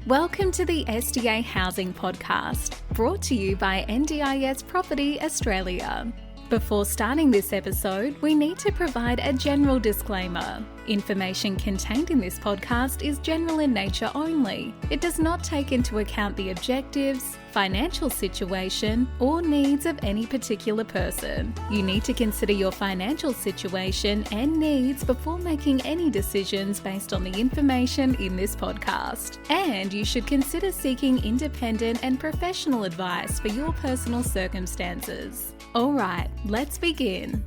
Welcome to the SDA Housing Podcast, brought to you by NDIS Property Australia. Before starting this episode, we need to provide a general disclaimer. Information contained in this podcast is general in nature only. It does not take into account the objectives, financial situation, or needs of any particular person. You need to consider your financial situation and needs before making any decisions based on the information in this podcast. And you should consider seeking independent and professional advice for your personal circumstances. All right, let's begin.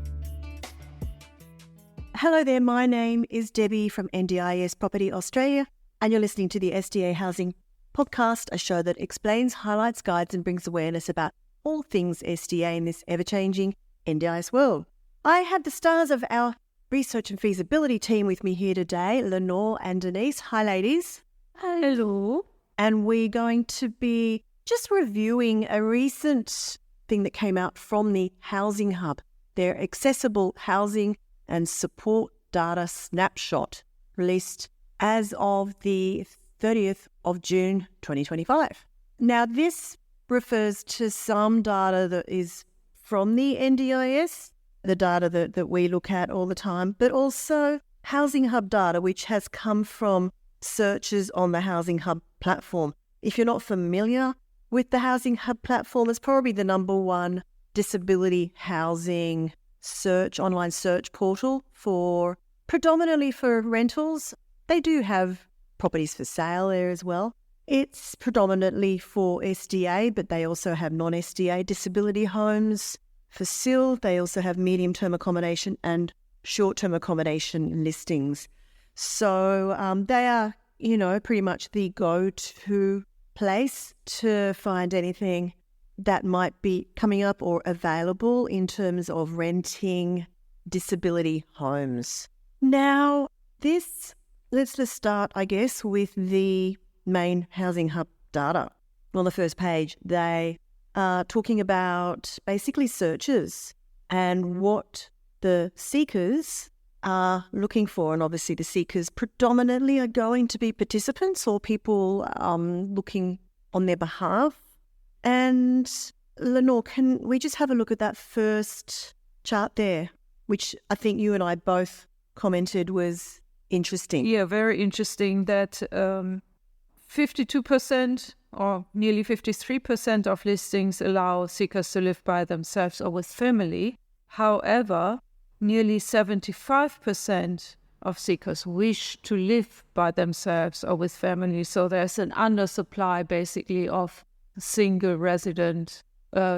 Hello there, my name is Debbie from NDIS Property Australia, and you're listening to the SDA Housing Podcast, a show that explains, highlights, guides and brings awareness about all things SDA in this ever-changing NDIS world. I have the stars of our research and feasibility team with me here today, Lenore and Denise. Hi, ladies. Hello. And we're going to be just reviewing a recent thing that came out from the Housing Hub, their accessible housing and support data snapshot, released as of the 30th of June 2025. Now, this refers to some data that is from the NDIS, the data that we look at all the time, but also Housing Hub data, which has come from searches on the Housing Hub platform. If you're not familiar with the Housing Hub platform, it's probably the number one disability housing online search portal predominantly for rentals. They do have properties for sale there as well. It's predominantly for SDA, but they also have non-SDA disability homes for SIL. They also have medium-term accommodation and short-term accommodation listings. So they are, pretty much the go-to place to find anything that might be coming up or available in terms of renting disability homes. Now, let's just start, I guess, with the main Housing Hub data. On the first page, they are talking about basically searches and what the seekers are looking for. And obviously the seekers predominantly are going to be participants or people looking on their behalf. And Lenore, can we just have a look at that first chart there, which I think you and I both commented was interesting. Yeah, very interesting that 52% or nearly 53% of listings allow seekers to live by themselves or with family. However, nearly 75% of seekers wish to live by themselves or with family. So there's an undersupply basically of single resident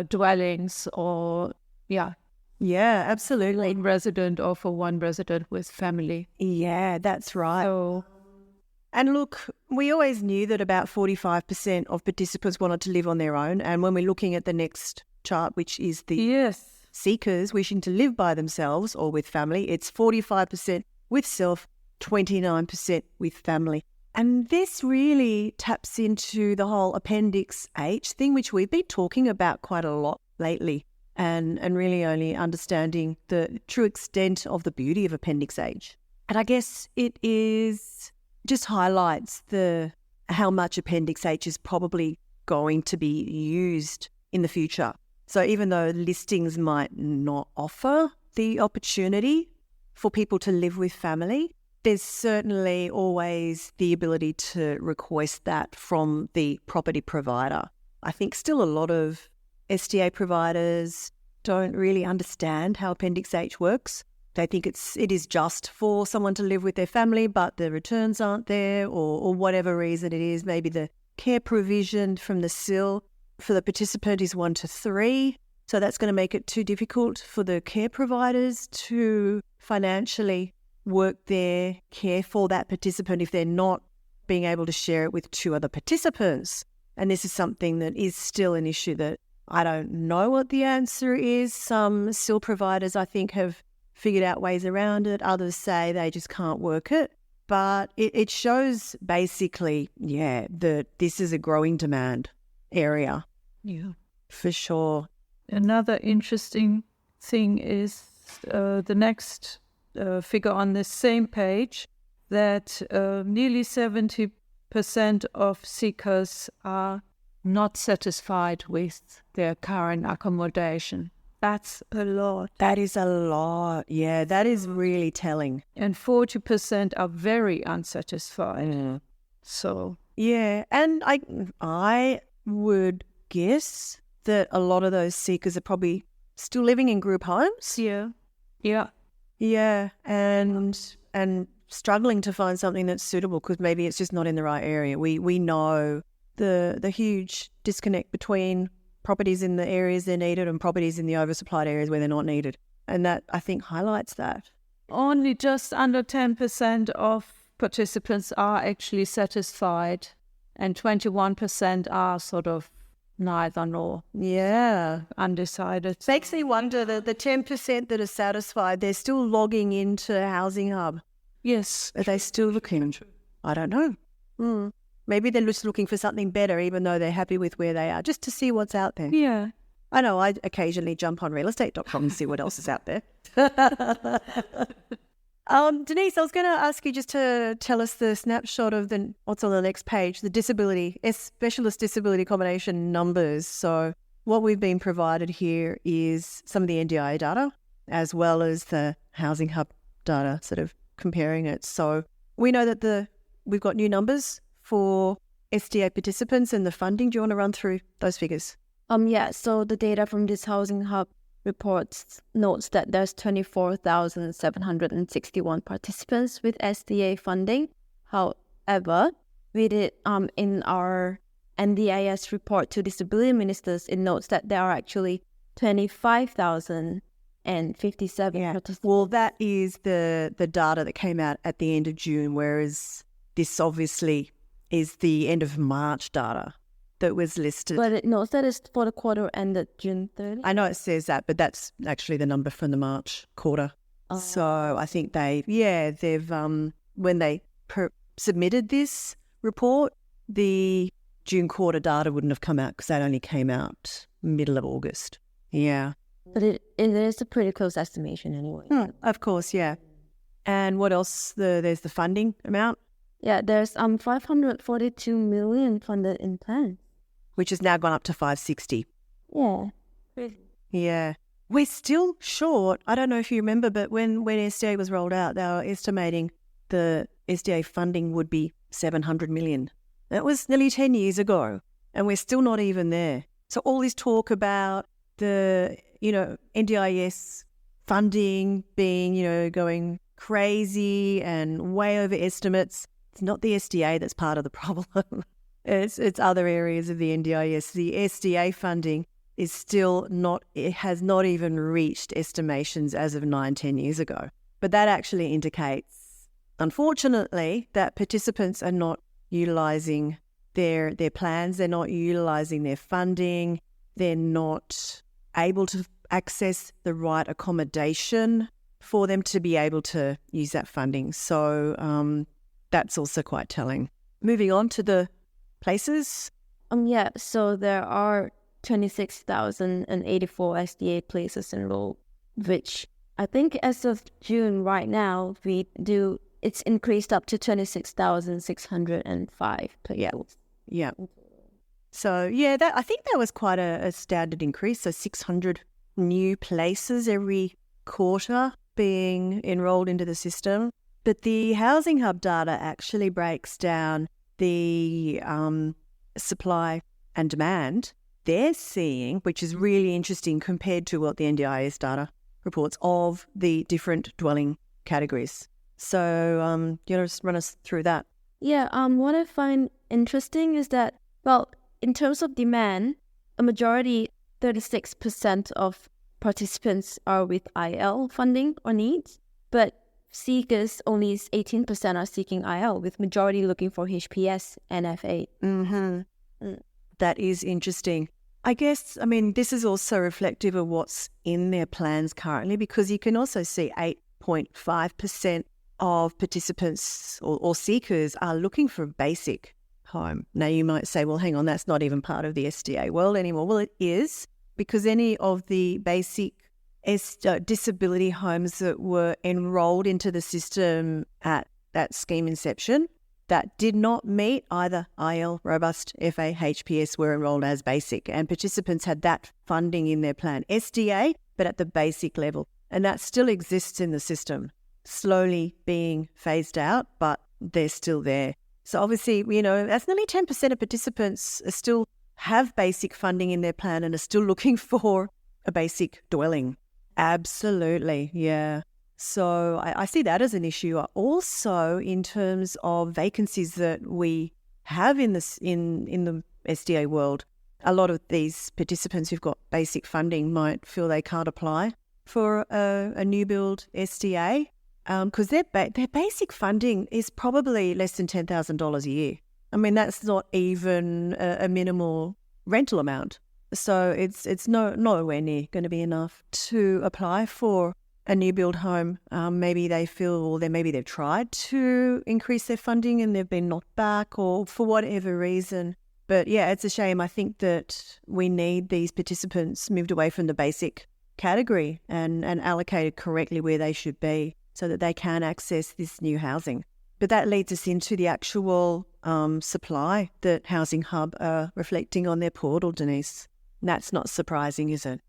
dwellings or Yeah, absolutely. One resident or for one resident with family. Yeah, that's right. So, and look, we always knew that about 45% of participants wanted to live on their own. And when we're looking at the next chart, which is the seekers wishing to live by themselves or with family, it's 45% with self, 29% with family. And this really taps into the whole Appendix H thing, which we've been talking about quite a lot lately, and really only understanding the true extent of the beauty of Appendix H. And I guess it just highlights how much Appendix H is probably going to be used in the future. So even though listings might not offer the opportunity for people to live with family, there's certainly always the ability to request that from the property provider. I think still a lot of SDA providers don't really understand how Appendix H works. They think it is just for someone to live with their family, but the returns aren't there or whatever reason it is. Maybe the care provision from the SIL for the participant is 1 to 3. So that's going to make it too difficult for the care providers to financially work their care for that participant if they're not being able to share it with 2 other participants. And this is something that is still an issue that I don't know what the answer is. Some SIL providers, I think, have figured out ways around it. Others say they just can't work it. But it shows basically, that this is a growing demand area. Yeah, for sure. Another interesting thing is the next figure on this same page, that nearly 70% of seekers are not satisfied with their current accommodation. That's a lot. That is a lot. Yeah, that is really telling. And 40% are very unsatisfied. So yeah, and I would guess that a lot of those seekers are probably still living in group homes. yeah, and struggling to find something that's suitable because maybe it's just not in the right area. We know the huge disconnect between properties in the areas they're needed and properties in the oversupplied areas where they're not needed. And that, I think, highlights that. only just under 10% of participants are actually satisfied, and 21% are sort of neither nor. Yeah. Undecided. Makes me wonder that the 10% that are satisfied, they're still logging into Housing Hub. Yes. Are they still looking? I don't know. Maybe they're just looking for something better, even though they're happy with where they are, just to see what's out there. Yeah. I know I occasionally jump on realestate.com and see what else is out there. Denise, I was going to ask you just to tell us the snapshot of what's on the next page, the specialist disability accommodation numbers. So what we've been provided here is some of the NDIS data as well as the Housing Hub data, sort of comparing it. So we know that we've got new numbers for SDA participants and the funding. Do you want to run through those figures? So the data from this Housing Hub reports notes that there's 24,761 participants with SDA funding. However, we did in our NDIS report to disability ministers, it notes that there are actually 25,057 participants. Well, that is the data that came out at the end of June, whereas this obviously is the end of March data that was listed. But it notes that it's for the quarter ended June 30. I know it says that, but that's actually the number from the March quarter. So I think they've when they submitted this report, the June quarter data wouldn't have come out because that only came out middle of August. Yeah. But it is a pretty close estimation anyway. Of course, yeah. And what else? There's the funding amount. Yeah, there's 542 million funded in plans, which has now gone up to 560. Yeah. Yeah. We're still short. I don't know if you remember, but when SDA was rolled out, they were estimating the SDA funding would be 700 million. That was nearly 10 years ago, and we're still not even there. So all this talk about the, NDIS funding being, going crazy and way over estimates, it's not the SDA that's part of the problem. It's other areas of the NDIS. The SDA funding is still not, it has not even reached estimations as of 9-10 years ago. But that actually indicates, unfortunately, that participants are not utilising their plans. They're not utilising their funding. They're not able to access the right accommodation for them to be able to use that funding. So that's also quite telling. Moving on to the places. So there are 26,084 SDA places enrolled, which I think as of June right now, it's increased up to 26,605 places. Yeah. So, I think that was quite a standard increase. So 600 new places every quarter being enrolled into the system. But the Housing Hub data actually breaks down the supply and demand they're seeing, which is really interesting compared to what the NDIS data reports of the different dwelling categories. So, you want to just run us through that? Yeah, what I find interesting is that, in terms of demand, a majority, 36% of participants are with IL funding or needs, but seekers, only 18% are seeking IL, with majority looking for HPS and FA. That is interesting. I guess, this is also reflective of what's in their plans currently, because you can also see 8.5% of participants or seekers are looking for a basic home. Now, you might say, well, hang on, that's not even part of the SDA world anymore. Well, it is, because any of the basic disability homes that were enrolled into the system at that scheme inception, that did not meet either IL, Robust, FA, HPS were enrolled as basic, and participants had that funding in their plan. SDA, but at the basic level. And that still exists in the system, slowly being phased out, but they're still there. So obviously, that's nearly 10% of participants still have basic funding in their plan and are still looking for a basic dwelling. Absolutely, yeah. So I see that as an issue. Also, in terms of vacancies that we have in the SDA world, a lot of these participants who've got basic funding might feel they can't apply for a new build SDA because their basic funding is probably less than $10,000 a year. I mean, that's not even a minimal rental amount. So it's nowhere near going to be enough to apply for a new build home. Maybe they feel, or maybe they've tried to increase their funding and they've been knocked back, or for whatever reason. But yeah, it's a shame. I think that we need these participants moved away from the basic category and allocated correctly where they should be so that they can access this new housing. But that leads us into the actual supply that Housing Hub are reflecting on their portal, Denise. And that's not surprising, is it?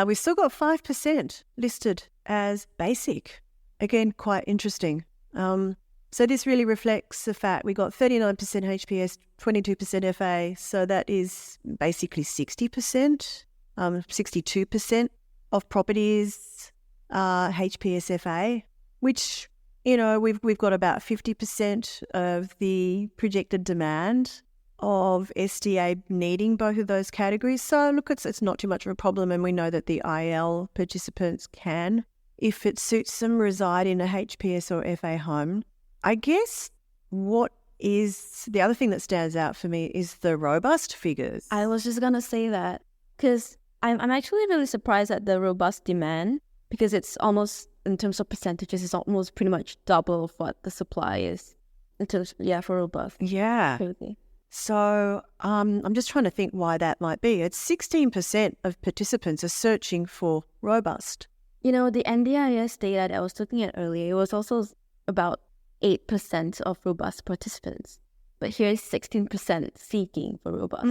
We've still got 5% listed as basic. Again, quite interesting. So this really reflects the fact we got 39% HPS, 22% FA. So that is basically 60%, 62% of properties HPS FA, which, we've got about 50% of the projected demand of SDA needing both of those categories. So look, it's not too much of a problem, and we know that the IL participants can, if it suits them, reside in a HPS or FA home. I guess what is the other thing that stands out for me is the robust figures. I was just going to say that because I'm actually really surprised at the robust demand, because it's almost, in terms of percentages, it's almost pretty much double of what the supply is in terms, for robust. Yeah. Absolutely. So I'm just trying to think why that might be. It's 16% of participants are searching for robust. The NDIS data that I was looking at earlier, it was also about 8% of robust participants. But here is 16% seeking for robust.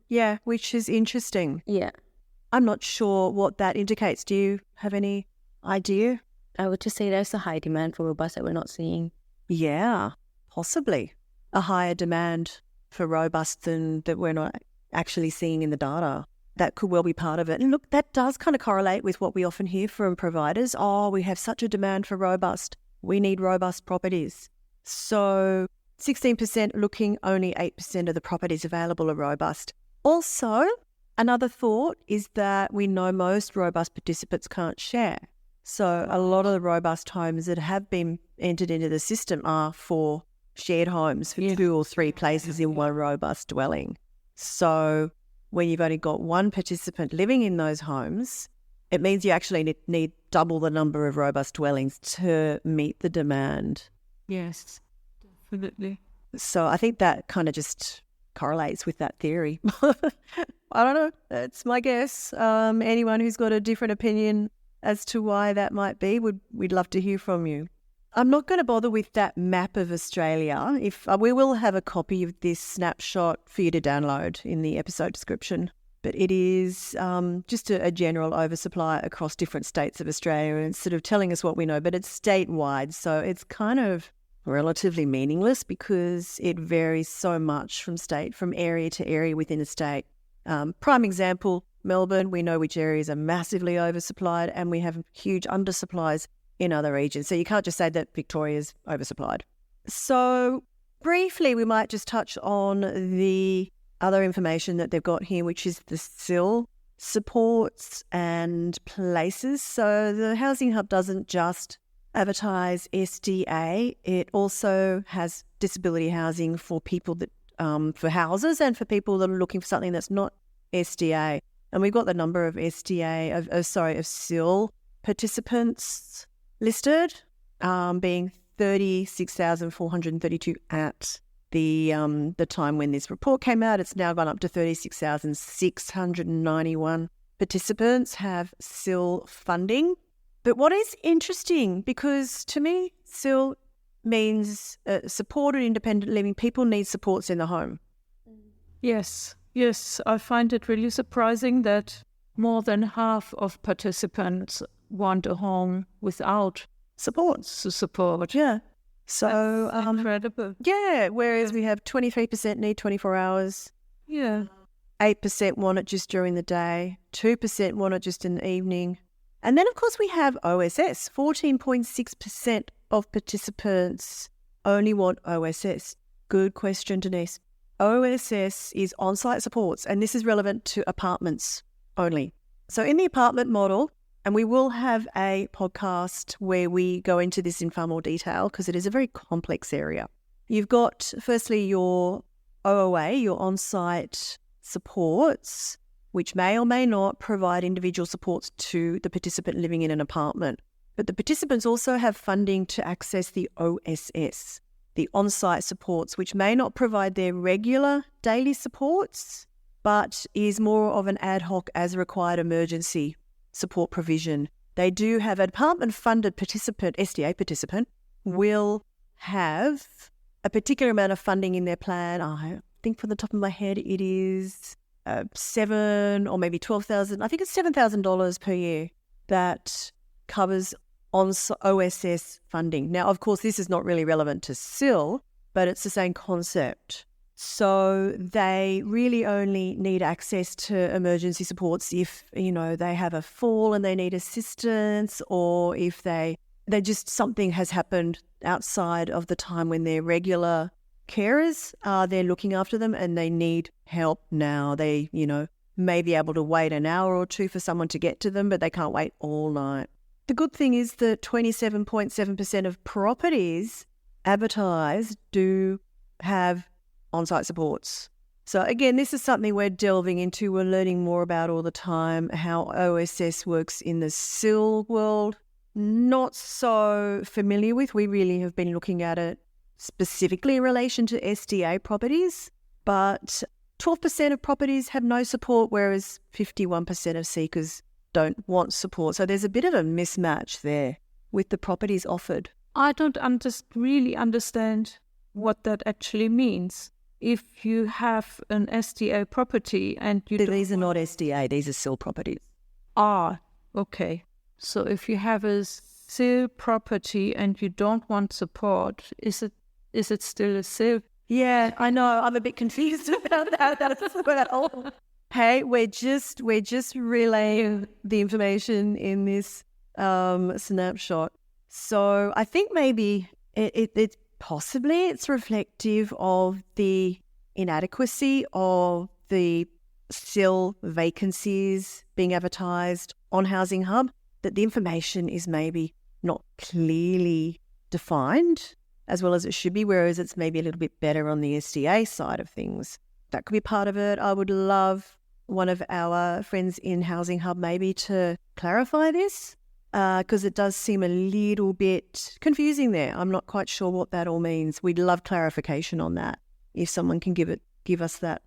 Yeah, which is interesting. Yeah. I'm not sure what that indicates. Do you have any idea? I would just say there's a high demand for robust that we're not seeing. Yeah, possibly. A higher demand for robust than that we're not actually seeing in the data. That could well be part of it. And look, that does kind of correlate with what we often hear from providers. Oh, we have such a demand for robust. We need robust properties. So 16% looking, only 8% of the properties available are robust. Also, another thought is that we know most robust participants can't share. So a lot of the robust homes that have been entered into the system are for shared homes for 2 or 3 places in one robust dwelling. So when you've only got one participant living in those homes, it means you actually need double the number of robust dwellings to meet the demand. Yes, definitely. So I think that kind of just correlates with that theory. I don't know. That's my guess. Anyone who's got a different opinion as to why that might be, we'd love to hear from you. I'm not going to bother with that map of Australia. We will have a copy of this snapshot for you to download in the episode description. But it is just a general oversupply across different states of Australia, and sort of telling us what we know. But it's statewide, so it's kind of relatively meaningless because it varies so much from area to area within a state. Prime example, Melbourne, we know which areas are massively oversupplied, and we have huge undersupplies in other regions. So you can't just say that Victoria's oversupplied. So briefly, we might just touch on the other information that they've got here, which is the SIL supports and places. So the Housing Hub doesn't just advertise SDA, it also has disability housing for people that for houses and for people that are looking for something that's not SDA. And we've got the number of of SIL participants listed, being 36,432 at the time when this report came out. It's now gone up to 36,691 participants have SIL funding. But what is interesting, because to me, SIL means supported independent living. People need supports in the home. Yes, I find it really surprising that more than half of participants want a home without support. Yeah. So That's incredible. Yeah, whereas we have 23% need 24 hours. Yeah. 8% want it just during the day. 2% want it just in the evening. And then, of course, we have OSS. 14.6% of participants only want OSS. Good question, Denise. OSS is on-site supports, and this is relevant to apartments only. So in the apartment model, and we will have a podcast where we go into this in far more detail because it is a very complex area. You've got, firstly, your OOA, your on-site supports, which may or may not provide individual supports to the participant living in an apartment. But the participants also have funding to access the OSS, the on-site supports, which may not provide their regular daily supports, but is more of an ad hoc as required emergency support provision. They do have an apartment-funded participant, SDA participant, will have a particular amount of funding in their plan. I think from the top of my head it is $7,000 or maybe $12,000. I think it's $7,000 per year that covers on OSS funding. Now, of course, this is not really relevant to SIL, but it's the same concept. So they really only need access to emergency supports if, they have a fall and they need assistance, or if they just something has happened outside of the time when their regular carers are there looking after them and they need help now. They, may be able to wait an hour or two for someone to get to them, but they can't wait all night. The good thing is that 27.7% of properties advertised do have on-site supports. So again, this is something we're delving into. We're learning more about all the time, how OSS works in the SIL world. Not so familiar with. We really have been looking at it specifically in relation to SDA properties, but 12% of properties have no support, whereas 51% of seekers don't want support. So there's a bit of a mismatch there with the properties offered. I don't really understand what that actually means. If you have an SDA property and you These are not SDA, these are SIL properties. Okay. So if you have a SIL property and you don't want support, is it still a SIL? Yeah, I know. I'm a bit confused about that. That's well. Hey, we're just relaying the information in this snapshot. So I think maybe it's possibly it's reflective of the inadequacy of the SIL vacancies being advertised on Housing Hub, that the information is maybe not clearly defined as well as it should be, whereas it's maybe a little bit better on the SDA side of things. That could be part of it. I would love one of our friends in Housing Hub maybe to clarify this, because it does seem a little bit confusing there. I'm not quite sure what that all means. We'd love clarification on that if someone can give us that.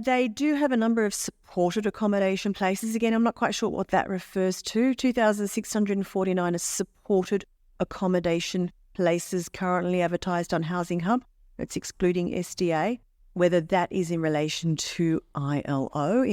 They do have a number of supported accommodation places. Again, I'm not quite sure what that refers to. 2,649 are supported accommodation places currently advertised on Housing Hub. It's excluding SDA. Whether that is in relation to ILO,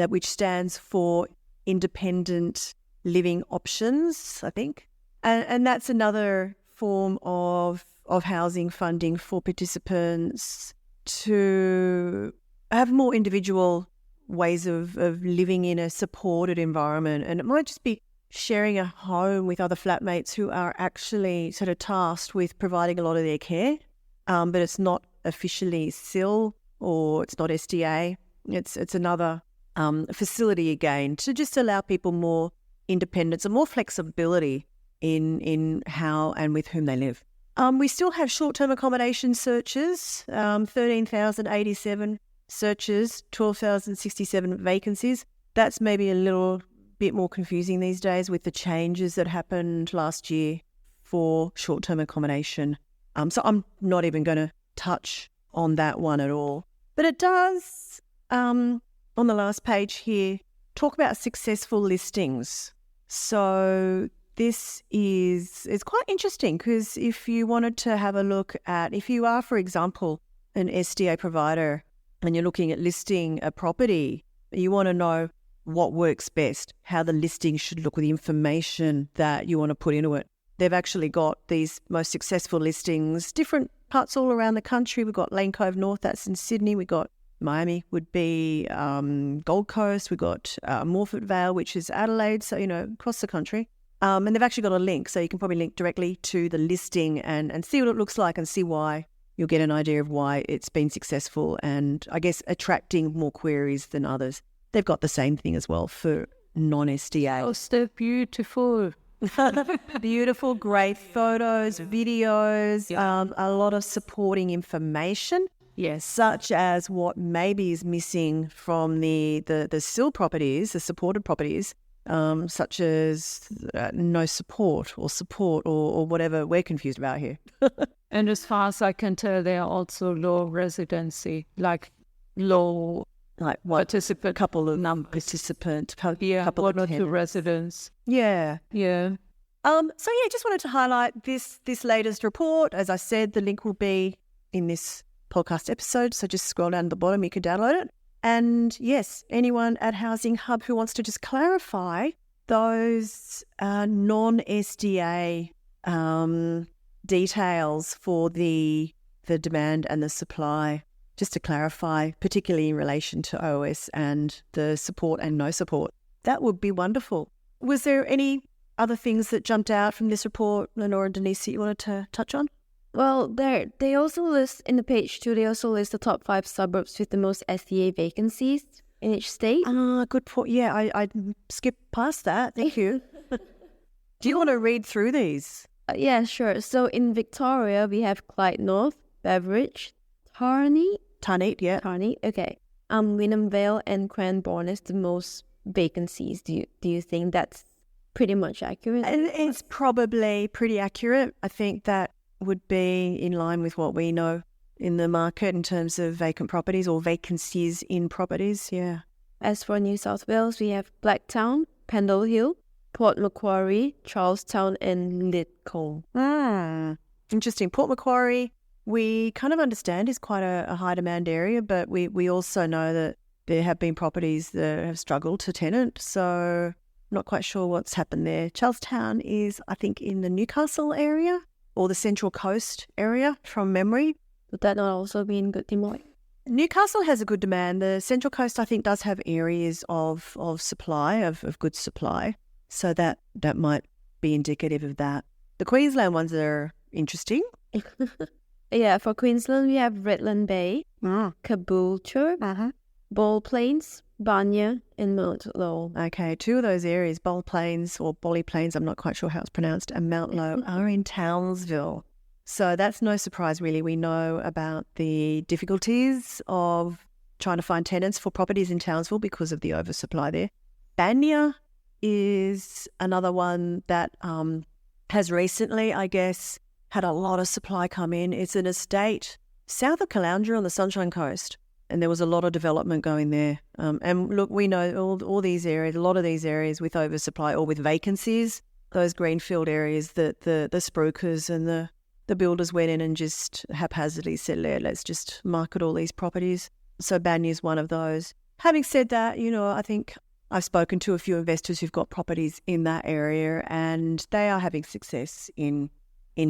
which stands for Independent Living Options, I think. And that's another form of housing funding for participants to have more individual ways of living in a supported environment. And it might just be sharing a home with other flatmates who are actually sort of tasked with providing a lot of their care, but it's not officially SIL or it's not SDA. It's another facility again to just allow people more independence and more flexibility in how and with whom they live. We still have short-term accommodation searches, 13,087 searches, 12,067 vacancies. That's maybe a little bit more confusing these days with the changes that happened last year for short-term accommodation. So I'm not even going to touch on that one at all. But it does, on the last page here, talk about successful listings. So it's quite interesting because if you wanted to have a look at, if you are, for example, an SDA provider and you're looking at listing a property, you want to know what works best, how the listing should look with the information that you want to put into it. They've actually got these most successful listings, different parts all around the country. We've got Lane Cove North, that's in Sydney. We've got Miami, would be Gold Coast. We've got Morford Vale, which is Adelaide, so, across the country. And they've actually got a link, so you can probably link directly to the listing and see what it looks like and see why. You'll get an idea of why it's been successful and, I guess, attracting more queries than others. They've got the same thing as well for non-SDA. Oh, so beautiful. Beautiful, great photos, videos, a lot of supporting information. Yes. Such as what maybe is missing from the still properties, the supported properties, such as no support or whatever we're confused about here. And as far as I can tell, they are also low residency, like low participant couple of numbers. Participant, couple one or two residents. Yeah. Yeah. Just wanted to highlight this latest report. As I said, the link will be in this podcast episode, so just scroll down to the bottom, you can download it. And yes, anyone at Housing Hub who wants to just clarify those non-SDA details for the demand and the supply, just to clarify, particularly in relation to OS and the support and no support, that would be wonderful. Was there any other things that jumped out from this report, Lenore and Denise, that you wanted to touch on? Well, they also list in the page 2, they also list the top 5 suburbs with the most SDA vacancies in each state. Good point. Yeah, I skipped past that. Thank you. Do you want to read through these? Yeah, sure. So in Victoria, we have Clyde North, Beveridge, Tarneit, okay. Wynnum Vale and Cranbourne is the most vacancies. Do you think that's pretty much accurate? It's probably pretty accurate. I think that would be in line with what we know in the market in terms of vacant properties or vacancies in properties, yeah. As for New South Wales, we have Blacktown, Pendle Hill, Port Macquarie, Charlestown and Lidcombe. Interesting. Port Macquarie, we kind of understand is quite a high demand area, but we also know that there have been properties that have struggled to tenant, so not quite sure what's happened there. Charlestown is, I think, in the Newcastle area or the Central Coast area from memory. Would that not also be in good demand? Newcastle has a good demand. The Central Coast, I think, does have areas of supply, of good supply. So that might be indicative of that. The Queensland ones are interesting. Yeah, for Queensland, we have Redland Bay, Caboolture, Ball Plains, Banya and Mount Low. Okay, 2 of those areas, Ball Plains or Bolly Plains, I'm not quite sure how it's pronounced, and Mount Low are in Townsville. So that's no surprise, really. We know about the difficulties of trying to find tenants for properties in Townsville because of the oversupply there. Banya is another one that has recently, I guess, had a lot of supply come in. It's an estate south of Caloundra on the Sunshine Coast, and there was a lot of development going there. And look, we know all these areas, a lot of these areas with oversupply or with vacancies, those greenfield areas that the spruikers and the builders went in and just haphazardly said, let's just market all these properties. So Banya is one of those. Having said that, I think I've spoken to a few investors who've got properties in that area, and they are having success in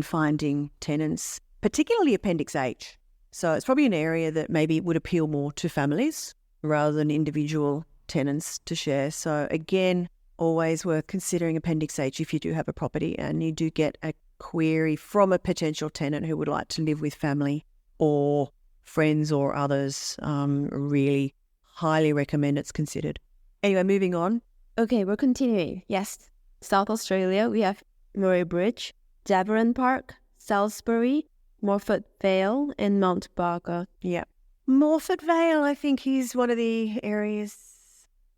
finding tenants, particularly Appendix H. So it's probably an area that maybe would appeal more to families rather than individual tenants to share. So again, always worth considering Appendix H if you do have a property and you do get a query from a potential tenant who would like to live with family or friends or others. Really highly recommend it's considered. Anyway, moving on. Okay, we're continuing. Yes. South Australia, we have Murray Bridge, Davaron Park, Salisbury, Morford Vale and Mount Barker. Yeah. Morford Vale, I think, is one of the areas.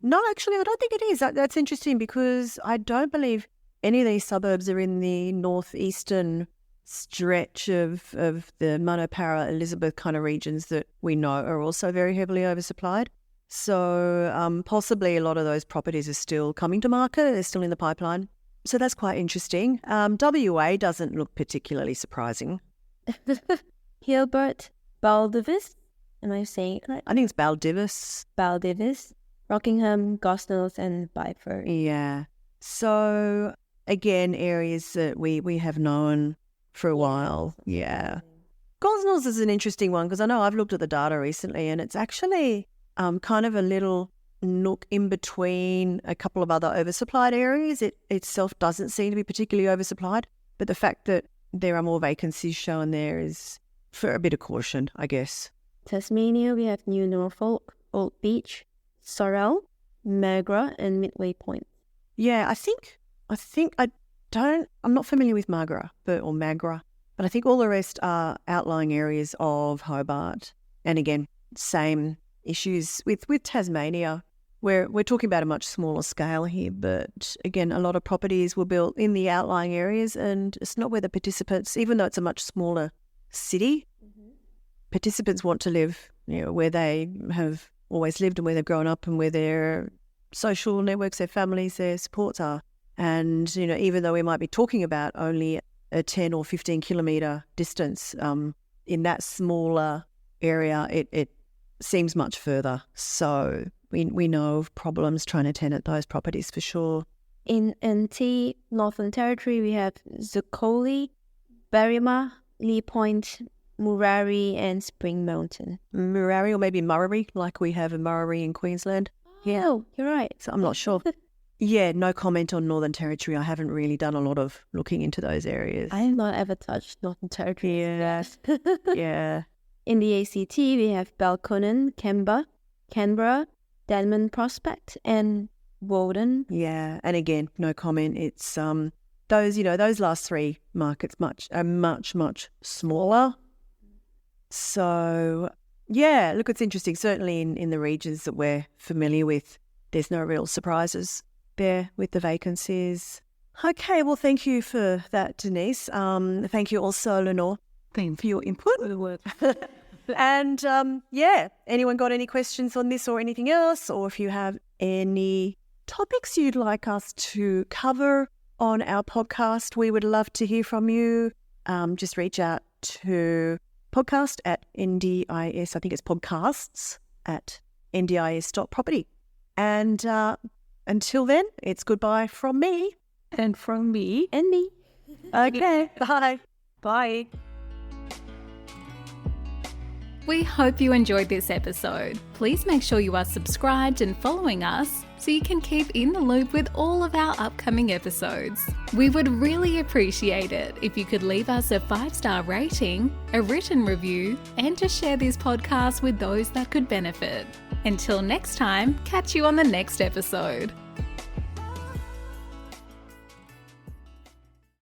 No, actually, I don't think it is. That's interesting because I don't believe any of these suburbs are in the northeastern stretch of the Manapara, Elizabeth kind of regions that we know are also very heavily oversupplied. So possibly a lot of those properties are still coming to market. They're still in the pipeline. So that's quite interesting. WA doesn't look particularly surprising. Hilbert, Baldivis, am I saying it right? I think it's Baldivis. Baldivis, Rockingham, Gosnells and Byford. Yeah. So again, areas that we have known for a while. Yeah. Gosnells is an interesting one because I know I've looked at the data recently and it's actually kind of a little nook in between a couple of other oversupplied areas. It itself doesn't seem to be particularly oversupplied, but the fact that there are more vacancies shown there is for a bit of caution, I guess. Tasmania, we have New Norfolk, Old Beach, Sorrel, Margra and Midway Point. Yeah, I'm not familiar with Margra, but I think all the rest are outlying areas of Hobart. And again, same issues with Tasmania, where we're talking about a much smaller scale here. But again, a lot of properties were built in the outlying areas and it's not where the participants, even though it's a much smaller city, participants want to live, where they have always lived and where they've grown up and where their social networks, their families, their supports are. And, even though we might be talking about only a 10 or 15 kilometre distance, in that smaller area, it seems much further. So we know of problems trying to tenant those properties for sure. In NT, Northern Territory, we have Zuccotti, Berrima, Lee Point, Murari and Spring Mountain. Murari or maybe Murray, like we have in Murray in Queensland. Yeah, oh, you're right. So I'm not sure. Yeah, no comment on Northern Territory. I haven't really done a lot of looking into those areas. I have not ever touched Northern Territory. Yes. Yeah. In the ACT, we have Belconnen, Canberra, Denman Prospect and Walden. Yeah, and again, no comment. It's those last three markets are much smaller. So yeah, look, it's interesting. Certainly in the regions that we're familiar with, there's no real surprises there with the vacancies. Okay, well, thank you for that, Denise. Thank you also, Lenore, for your input. And anyone got any questions on this or anything else? Or if you have any topics you'd like us to cover on our podcast, we would love to hear from you. Just reach out to podcast at NDIS. I think it's podcasts at ndis.property. And until then, it's goodbye from me. And from me. And me. Okay, bye. Bye. We hope you enjoyed this episode. Please make sure you are subscribed and following us so you can keep in the loop with all of our upcoming episodes. We would really appreciate it if you could leave us a 5-star rating, a written review, and to share this podcast with those that could benefit. Until next time, catch you on the next episode.